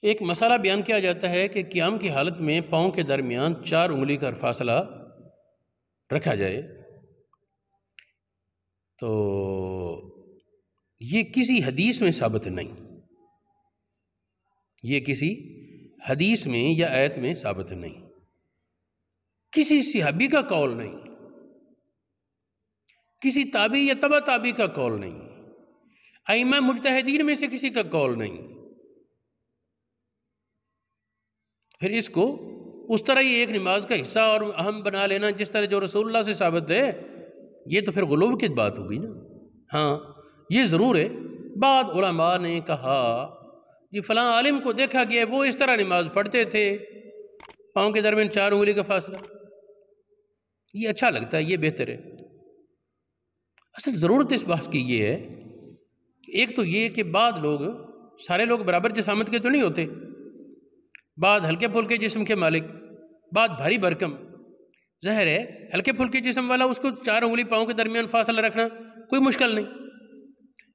ایک مسئلہ بیان کیا جاتا ہے کہ قیام کی حالت میں پاؤں کے درمیان 4 انگلی کا فاصلہ رکھا جائے، تو یہ کسی حدیث میں ثابت نہیں، یہ کسی حدیث میں یا آیت میں ثابت نہیں، کسی صحابی کا قول نہیں، کسی تابعی یا تبع تابعی کا قول نہیں، ائمہ مجتہدین میں سے کسی کا قول نہیں۔ پھر اس کو اس طرح یہ ایک نماز کا حصہ اور اہم بنا لینا جس طرح جو رسول اللہ سے ثابت ہے، یہ تو پھر غلو کی بات ہوگی نا۔ ہاں یہ ضرور ہے، بعض علماء نے کہا یہ فلاں عالم کو دیکھا گیا وہ اس طرح نماز پڑھتے تھے، پاؤں کے درمیان 4 انگلی کا فاصلہ، یہ اچھا لگتا ہے، یہ بہتر ہے۔ اصل ضرورت اس بحث کی یہ ہے، ایک تو یہ کہ بعض لوگ، سارے لوگ برابر جسامت کے تو نہیں ہوتے، بعض ہلکے پھلکے جسم کے مالک، بعض بھاری بھرکم، ظاہر ہے ہلکے پھلکے جسم والا اس کو 4 انگلی پاؤں کے درمیان فاصلہ رکھنا کوئی مشکل نہیں،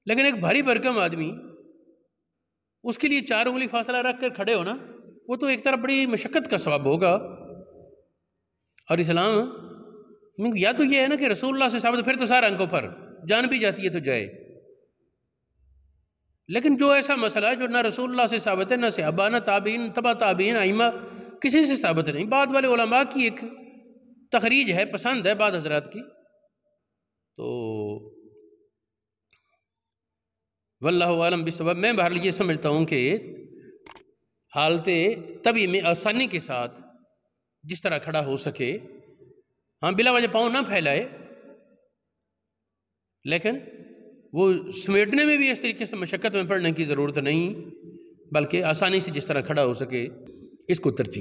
لیکن ایک بھاری بھرکم آدمی اس کے لیے 4 انگلی فاصلہ رکھ کر کھڑے ہونا وہ تو ایک طرف بڑی مشقت کا سبب ہوگا۔ اور اسلام یا تو یہ ہے نا کہ رسول اللہ سے ثابت، پھر تو سارا انکوں پر جان بھی جاتی ہے تو جائے، لیکن جو ایسا مسئلہ جو نہ رسول اللہ سے ثابت ہے، نہ صحابہ، نہ تابعین، تبع تابعین، ائمہ کسی سے ثابت نہیں، بعد والے علماء کی ایک تخریج ہے، پسند ہے بعض حضرات کی، تو واللہ عالم بالصواب۔ میں بہرحال یہ سمجھتا ہوں کہ حالت طبی میں آسانی کے ساتھ جس طرح کھڑا ہو سکے، ہاں بلا وجہ پاؤں نہ پھیلائے، لیکن وہ سمیٹنے میں بھی اس طریقے سے مشقت میں پڑنے کی ضرورت نہیں، بلکہ آسانی سے جس طرح کھڑا ہو سکے اس کو ترجیح۔